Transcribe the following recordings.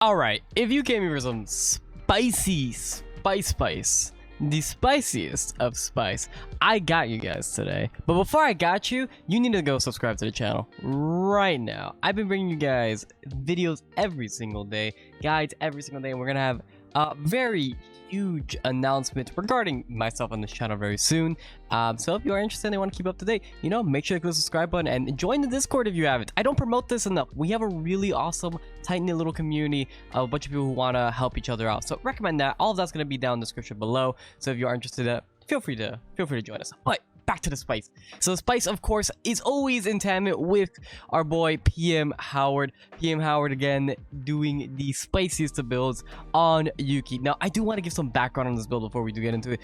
Alright, if you came here for some spicy spice, the spiciest of spice, I got you guys today. But before I got you, you need to go subscribe to the channel right now. I've been bringing you guys videos every single day, guides every single day, and we're gonna have a very huge announcement regarding myself on this channel very soon. So if you are interested and want to keep up to date, make sure to click the subscribe button and join the Discord if you haven't. I don't promote this enough. We have a really awesome, tight-knit little community of a bunch of people who want to help each other out. So recommend that. All of that's going to be down in the description below. So if you are interested, feel free to join us. But back to the spice. So the spice, of course, is always in tandem with our boy Pmhoward. Pmhoward again doing the spiciest of builds on Yuki. Now, I do want to give some background on this build before we do get into it.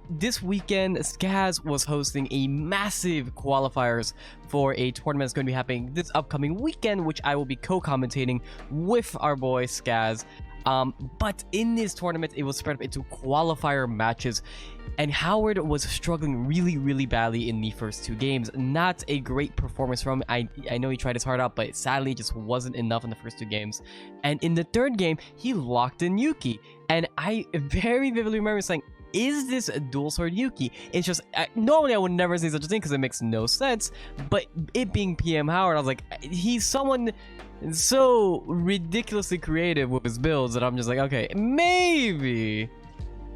This weekend, Skaz was hosting a massive qualifiers for a tournament that's going to be happening this upcoming weekend, which I will be co-commentating with our boy Skaz. But in this tournament, it was spread up into qualifier matches, and Howard was struggling really badly in the first two games. Not a great performance from him. I know he tried his heart out, but sadly it just wasn't enough in the first two games. And in the third game, he locked in Yuki, and I very vividly remember saying, is this a dual sword Yuki? It's just, normally I would never say such a thing because it makes no sense, but it being Pmhoward, I was like, he's someone so ridiculously creative with his builds that I'm just like, okay, maybe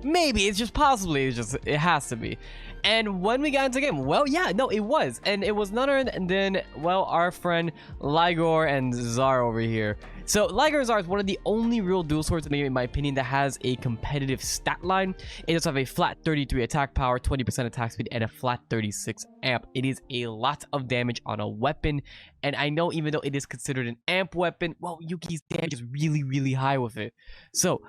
it's just possibly, it has to be. And when we got into the game, well, yeah, no, it was. And it was none other than, well, our friend Ligor and Zar over here. So Ligor and Zar is one of the only real dual swords in the game, in my opinion, that has a competitive stat line. It does have a flat 33 attack power, 20% attack speed, and a flat 36 amp. It is a lot of damage on a weapon. And I know even though it is considered an amp weapon, well, Yuki's damage is really high with it. So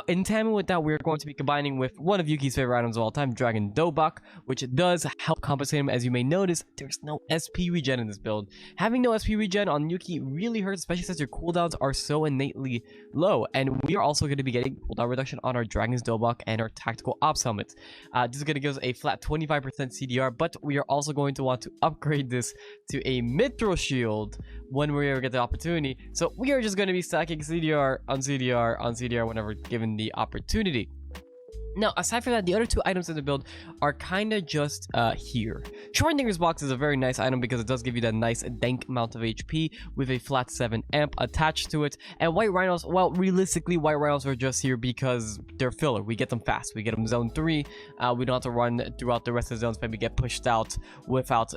in tandem with that, we're going to be combining with one of Yuki's favorite items of all time, Dragon Dobak, which does help compensate him. As you may notice, there's no SP regen in this build. Having no SP regen on Yuki really hurts, especially since your cooldowns are so innately low. And we are also going to be getting cooldown reduction on our Dragon's Dobak and our Tactical Ops helmets. This is going to give us a flat 25% CDR, but we are also going to want to upgrade this to a Mithril Shield when we ever get the opportunity. So we are just going to be stacking CDR on CDR on CDR whenever given the opportunity. Now, aside from that, the other two items in the build are kind of just here. Shortendinger's Box is a very nice item because it does give you that nice dank amount of HP with a flat 7 amp attached to it. And White Rhinos, well, realistically, White Rhinos are just here because they're filler. We get them fast. We get them zone 3. We don't have to run throughout the rest of the zones, maybe get pushed out without,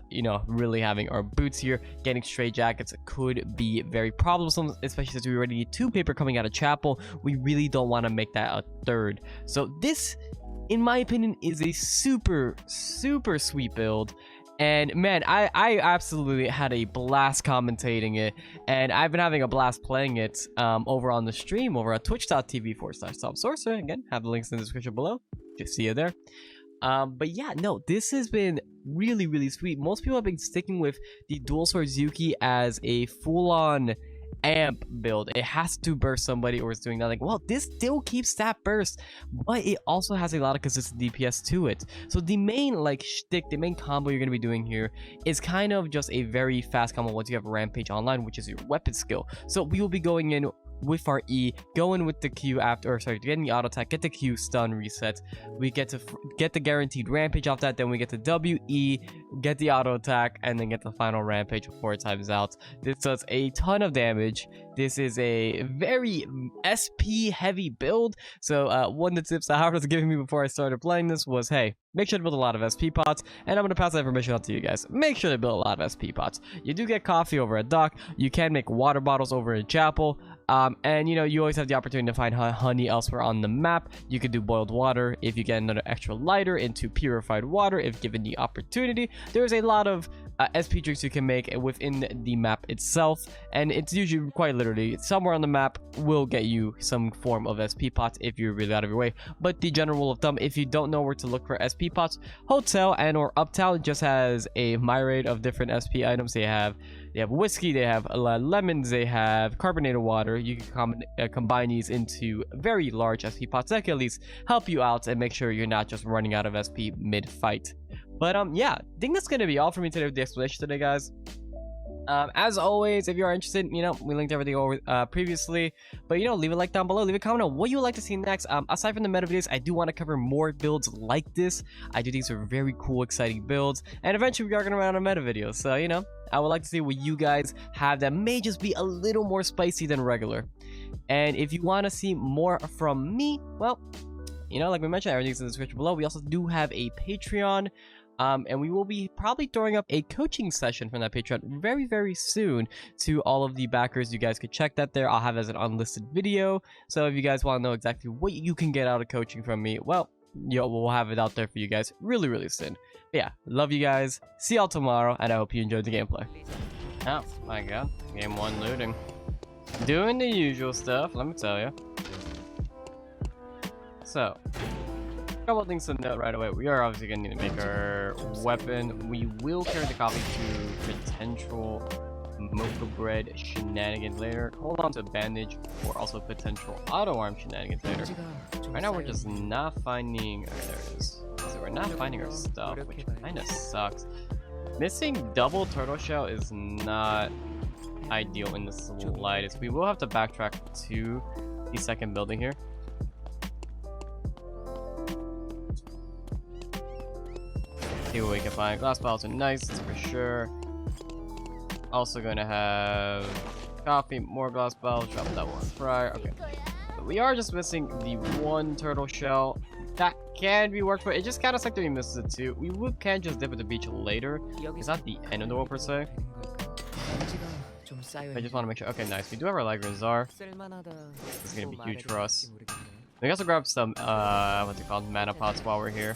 really having our boots here. Getting straight jackets could be very problemsome, especially since we already need 2 paper coming out of Chapel. We really don't want to make that a third. So this, in my opinion, is a super sweet build. And man, I absolutely had a blast commentating it, and I've been having a blast playing it over on the stream over at twitch.tv/TopSorcerer. Again, have the links in the description below. Just see you there. But yeah, no, this has been really sweet. Most people have been sticking with the dual swords Yuki as a full-on amp build. It has to burst somebody or it's doing nothing. Well, this still keeps stat burst, but it also has a lot of consistent DPS to it. So the main shtick, the main combo you're going to be doing here is kind of just a very fast combo once you have Rampage online, which is your weapon skill. So we will be going in with our E, going with the Q after, or sorry, getting the auto attack, get the Q stun reset. We get to get the guaranteed rampage off that, then we get the W, E, get the auto attack, and then get the final rampage before it times out. This does a ton of damage. This is a very SP heavy build. So one of the tips that Howard was giving me before I started playing this was, hey, make sure to build a lot of SP pots, and I'm going to pass that information out to you guys. Make sure to build a lot of SP pots. You do get coffee over at Dock. You can make water bottles over in Chapel. And you always have the opportunity to find honey elsewhere on the map. You could do boiled water if you get another extra lighter into purified water if given the opportunity. There's a lot of SP drinks you can make within the map itself, and it's usually quite literally somewhere on the map will get you some form of SP pots if you're really out of your way. But the general rule of thumb, if you don't know where to look for SP pots, Hotel and or Uptown just has a myriad of different SP items. They have whiskey, they have lemons, they have carbonated water. You can combine these into very large SP pots that can at least help you out and make sure you're not just running out of SP mid-fight. But yeah, I think that's gonna be all for me today with the explanation today, guys. As always, if you are interested, you know, we linked everything over previously, but you know, leave a like down below, leave a comment on what you would like to see next. Aside from the meta videos, I do want to cover more builds like this. I do these are very cool, exciting builds, and eventually we are going to run out of meta videos, so you know, I would like to see what you guys have that may just be a little more spicy than regular. And if you want to see more from me, well, you know, like we mentioned, everything's in the description below. We also do have a Patreon. And we will be probably throwing up a coaching session from that Patreon very, very soon to all of the backers. You guys could check that there. I'll have it as an unlisted video. So if you guys want to know exactly what you can get out of coaching from me, well, we'll have it out there for you guys really, really soon. But yeah, love you guys. See y'all tomorrow, and I hope you enjoyed the gameplay. Oh my god, game 1 looting. Doing the usual stuff, let me tell you. So, couple of things to note right away. We are obviously going to need to make our weapon. We will carry the copy to potential mocha bread shenanigans later. Hold on to bandage for also potential auto arm shenanigans later. Right now we're just not finding. Oh, there it is. So we're not finding our stuff, which kind of sucks. Missing double turtle shell is not ideal in the slightest. We will have to backtrack to the second building here. See what we can find. Glass bottles are nice for sure. Also gonna have coffee, more glass bottles, drop that one fryer. Okay. So we are just missing the one turtle shell. That can be worked for. It just kind of sucks that we missed it too. We can just dip at the beach later. It's not the end of the world per se. I just want to make sure. Okay, nice. We do have our Light Czar. This is gonna be huge for us. We can also grab some what's it called, mana pots while we're here.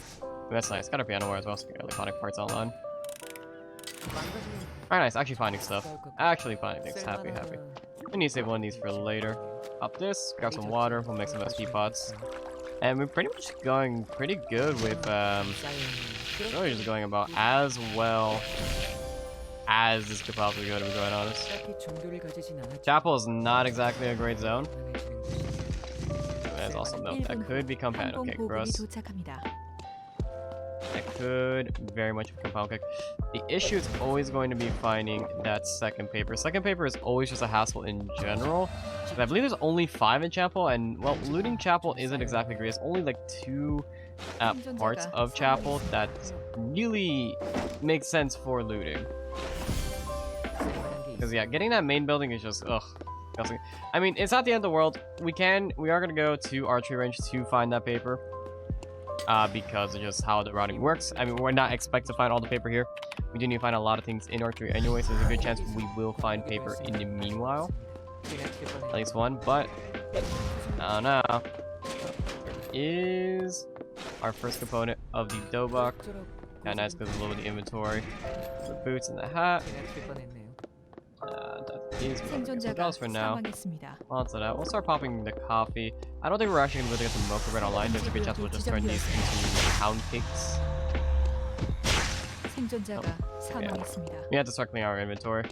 That's nice. Got our piano wire as well, so we got electronic parts online. Alright, nice. Actually finding stuff. Actually finding things. Happy. We need to save one of these for later. Up this, grab some water. We'll make some SP pots. And we're pretty much going pretty good with, really just going about as well as this could possibly go, to be quite honest. Chapel is not exactly a great zone. There's also milk. That could become pancake for us. That could very much become pound cake. The issue is always going to be finding that second paper. Second paper is always just a hassle in general. But I believe there's only 5 in Chapel, and well, looting Chapel isn't exactly great. It's only like 2 parts of Chapel that really makes sense for looting. Because yeah, getting that main building is just ugh. I mean, it's not the end of the world. We are gonna go to archery range to find that paper. Because of just how the routing works. I mean, we're not expect to find all the paper here. We do need to find a lot of things in archery anyway, so there's a good chance we will find paper in the meanwhile. At least one, but I don't know. Is our first component of the Dobok. Yeah, nice because a little bit of the inventory. The boots and the hat. $10 for now. On to that. We'll start popping the coffee. I don't think we're actually going to get the mocha bread online. There's a good chance we'll just turn these into pound cakes. Oh, yeah. We have to start cleaning our inventory.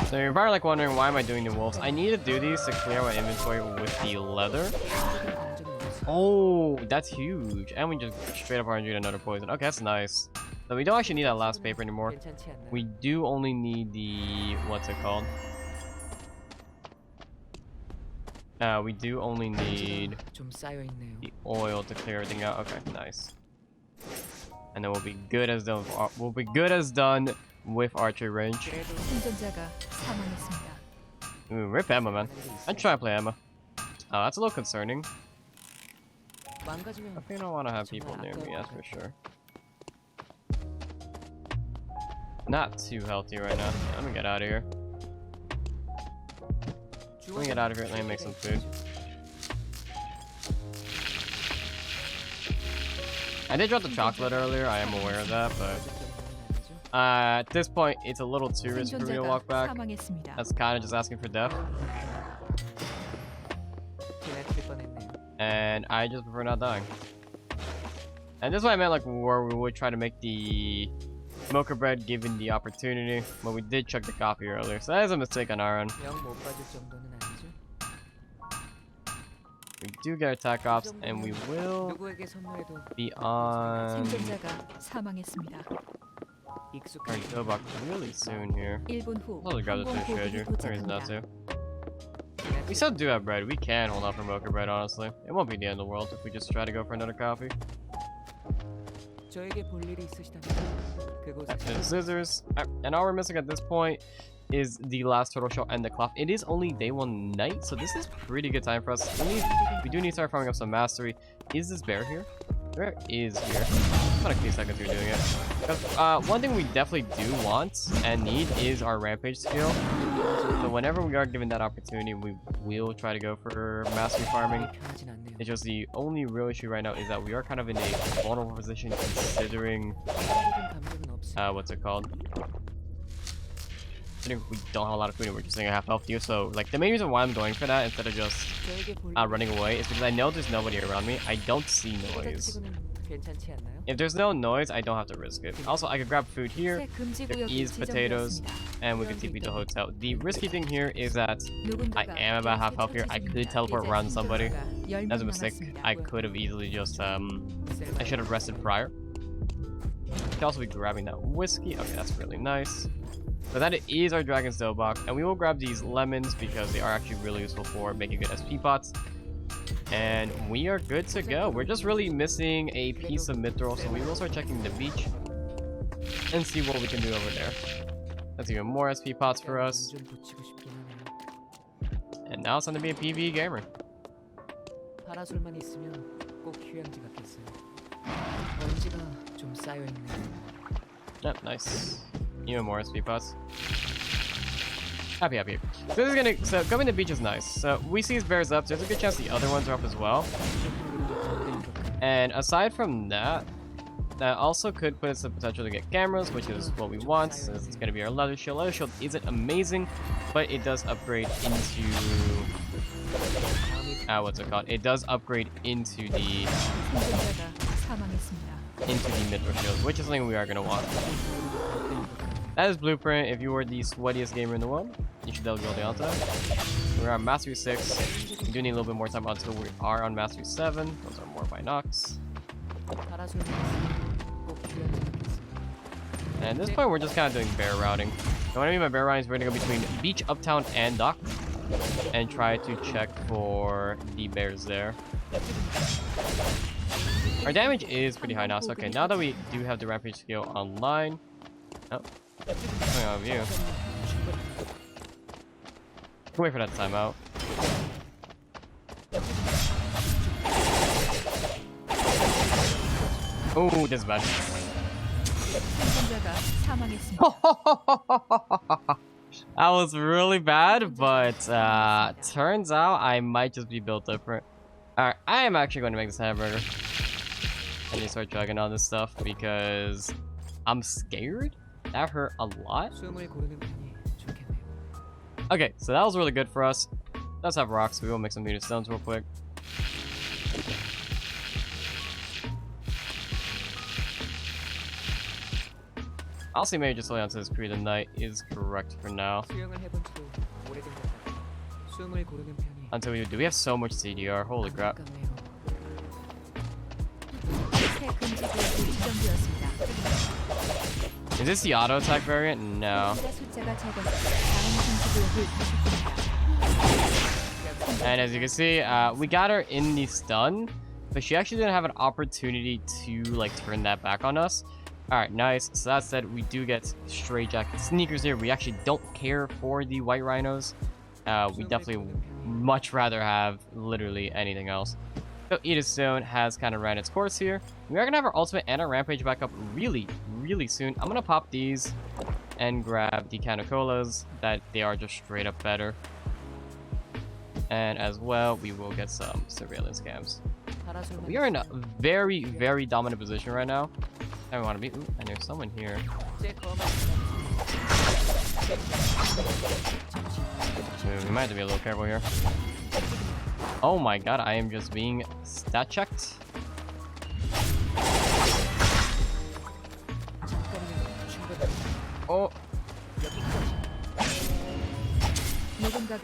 So you're probably like wondering, why am I doing the wolves? I need to do these to clear my inventory with the leather. Oh, that's huge. And we just straight up RNG another poison. Okay, that's nice. So we don't actually need that last paper anymore. We do only need the... what's it called? We do only need the oil to clear everything out. Okay, nice. And then we'll be good as done with archery range. Ooh, rip Emma, man. I'd try to play Emma. Oh, that's a little concerning. I think I don't want to have people near me, that's for sure. Not too healthy right now. Let me get out of here. Let me get out of here. Let me make some food. I did drop the chocolate earlier. I am aware of that, but at this point, it's a little too risky for me to walk back. That's kind of just asking for death. And I just prefer not dying. And this is what I meant, like, where we would try to make the mocha bread given the opportunity, but we did chuck the coffee earlier, so that is a mistake on our end. We do get attack ops, and we will be on 생존자가 사망했습니다. our Dobok really soon here. 1분 후 I'll grab the 항공 two treasure. 보급이 No reason not 도착합니다. to. We still do have bread. We can hold out for mocha bread, honestly. It won't be the end of the world if we just try to go for another coffee. And scissors. And all we're missing at this point is the last turtle shell and the cloth. It is only day 1 night, so this is pretty good time for us. We do need to start farming up some mastery. Is this bear here? Bear is here. About a few seconds you're doing it. One thing we definitely do want and need is our rampage skill. So whenever we are given that opportunity, we will try to go for mastery farming. It's just the only real issue right now is that we are kind of in a vulnerable position considering what's it called? We don't have a lot of food and we're just saying a half health here, so like the main reason why I'm going for that instead of just running away is because I know there's nobody around me. I don't see noise. If there's no noise, I don't have to risk it. Also, I could grab food here, there is potatoes, and we can TP the hotel. The risky thing here is that I am about half health here. I could teleport around somebody. That's a mistake. I could have easily just I should have rested prior. Could also be grabbing that whiskey. Okay, that's really nice. So that is our Dragon's Dobok, and we will grab these lemons because they are actually really useful for making good SP pots. And we are good to go. We're just really missing a piece of mithril, so we will start checking the beach and see what we can do over there. That's even more SP pots for us. And now it's time to be a PvE gamer. Yep, nice. Even more SP pots. Happy. So going to the beach is nice. So we see these bears up. There's a good chance the other ones are up as well. And aside from that, that also could put us the potential to get cameras, which is what we want. So it's going to be our leather shield. Leather shield isn't amazing, but it does upgrade into what's it called? It does upgrade into the mithril shield, which is something we are going to want. That is Blueprint. If you were the sweatiest gamer in the world, you should definitely build onto that. We're on Mastery 6. We do need a little bit more time until we are on Mastery 7. Those are more by Nox. And at this point, we're just kind of doing bear routing. And what I mean by bear routing is we're going to go between beach, uptown, and dock. And try to check for the bears there. Our damage is pretty high now. So okay, now that we do have the rampage skill online. Oh. Coming out of view. Wait for that timeout. Oh, this is bad. That was really bad, but turns out I might just be built different. Alright, I am actually going to make this hamburger. I need to start chugging on this stuff because I'm scared. That hurt a lot. Okay, so that was really good for us. Let's have rocks. We will make some needed stones real quick. I'll see maybe just lay onto this period of night is correct for now. Until we do. We have so much CDR. Holy crap. Is this the auto attack variant? No. And as you can see, we got her in the stun, but she actually didn't have an opportunity to like turn that back on us. All right, nice. So that said, we do get straight jacket sneakers here. We actually don't care for the white rhinos. We definitely much rather have literally anything else. So Edith Stone has kind of ran its course here. We are going to have our ultimate and our rampage back up really soon. I'm going to pop these and grab the Canacolas. That they are just straight up better. And as well, we will get some surveillance cams. We are in a very dominant position right now. I want to be. Ooh, and there's someone here. We might have to be a little careful here. Oh my god, I am just being stat checked. Oh.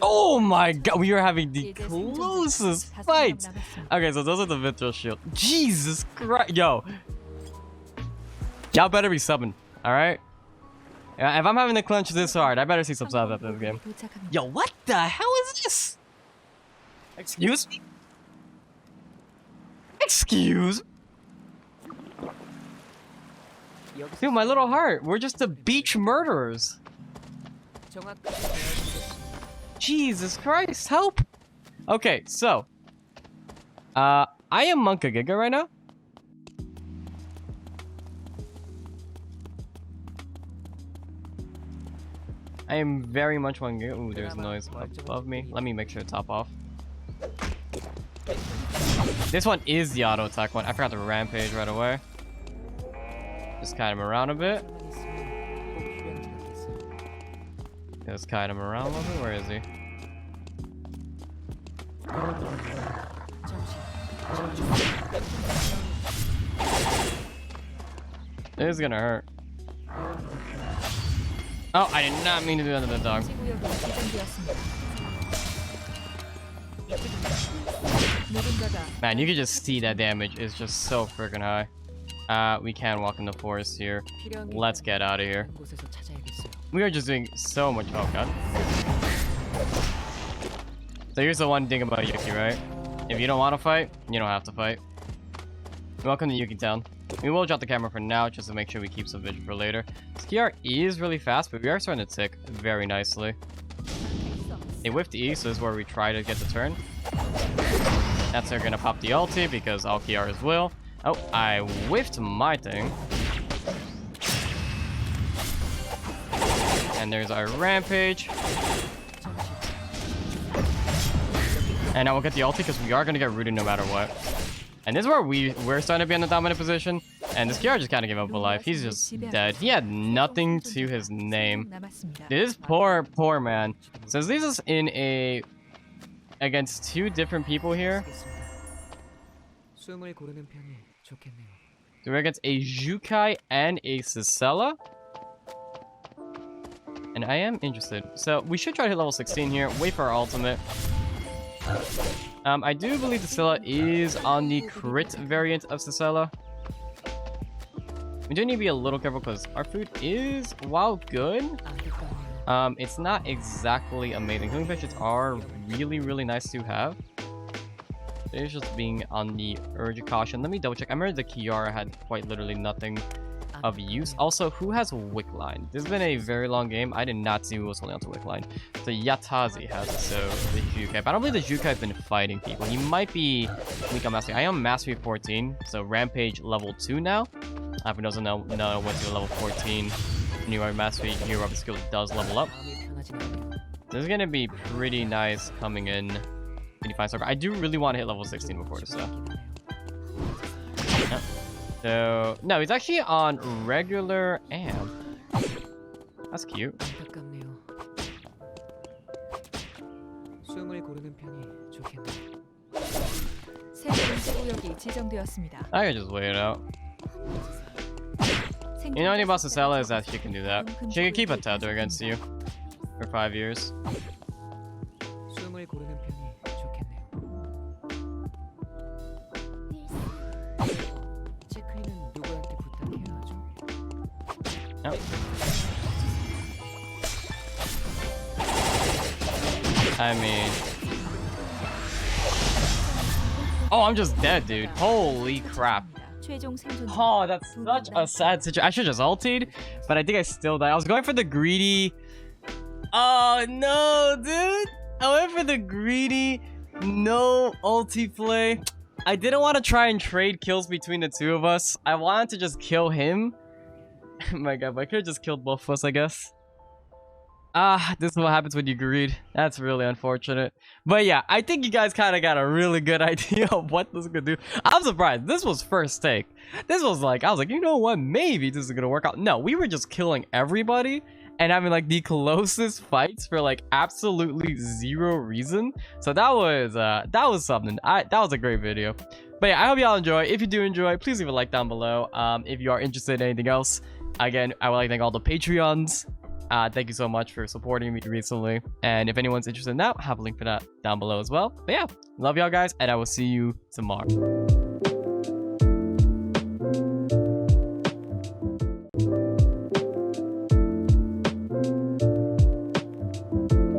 Oh my god, we are having the closest fights. Okay, so those are the Vitral Shield. Jesus Christ. Yo. Y'all better be subbing, alright? If I'm having to clench this hard, I better see some subs after this game. Yo, what the hell is this? Excuse me? Excuse? Dude, my little heart. We're just the beach murderers. Jesus Christ, help! Okay, so. I am Monka Giga right now. I am very much one Giga. Ooh, there's noise above me. Let me make sure to top off. This one is the auto attack one. I forgot to rampage right away. Just kite him around a bit. Just kite him around a little bit. Where is he? This is gonna hurt. Oh, I did not mean to do that to the dog. Man, you can just see that damage is just so freaking high. We can walk in the forest here. Let's get out of here. We are just doing so much. Oh god. So here's the one thing about Yuki, right? If you don't want to fight, you don't have to fight. Welcome to Yuki Town. We will drop the camera for now just to make sure we keep some vision for later. This PR is really fast, but we are starting to tick very nicely. They whiffed E, so this is where we try to get the turn. That's they're gonna pop the ulti because all PRs will. Oh, I whiffed my thing. And there's our rampage. And now we'll get the ulti because we are gonna get rooted no matter what. And this is where we're starting to be in the dominant position. And this PR just kind of gave up a life. He's just dead. He had nothing to his name. This poor man. So this leaves us in a against two different people here. So we're against a Jukai and a Sisela. And I am interested. So we should try to hit level 16 here. Wait for our ultimate. I do believe the Scylla is on the crit variant of Sisela. We do need to be a little careful because our food is, while good, it's not exactly amazing. Healing fishes are really nice to have. It's just being on the urge of caution. Let me double check. I remember the Kiara had quite literally nothing of use. Also, who has Wick Line? This has been a very long game. I did not see who was holding on to Wick Line. So Yatazi has it, so the Jukai. But I don't believe the Jukai has been fighting people. He might be weak on Mastery. I am Mastery 14, so Rampage level 2 now. If it doesn't know, I went to level 14. New Mastery hero of skill does level up. This is gonna be pretty nice coming in. I do really want to hit level 16 before this though. So, no, he's actually on regular amp. That's cute. I can just wait it out. You know, anything about Sisela is that she can do that. She can keep a tether against you for 5 years. Nope. I mean... Oh, I'm just dead, dude. Holy crap. Oh, that's such a sad situation. I should just ultied, but I think I still died. I was going for the greedy... Oh, no, dude. I went for the greedy, no ulti play. I didn't want to try and trade kills between the two of us. I wanted to just kill him. My god, but I could have just killed both of us, I guess. This is what happens when you greed. That's really unfortunate. But yeah, I think you guys kind of got a really good idea of what this is gonna do. I'm surprised. This was first take. This was like, I was like, you know what? Maybe this is gonna work out. No, we were just killing everybody and having like the closest fights for like absolutely zero reason. So that was something. That was a great video. But yeah, I hope y'all enjoy. If you do enjoy, please leave a like down below. If you are interested in anything else, again, I would like to thank all the Patreons Thank you so much for supporting me recently. And if anyone's interested in that, I have a link for that down below as well. But yeah, love y'all guys, and I will see you tomorrow.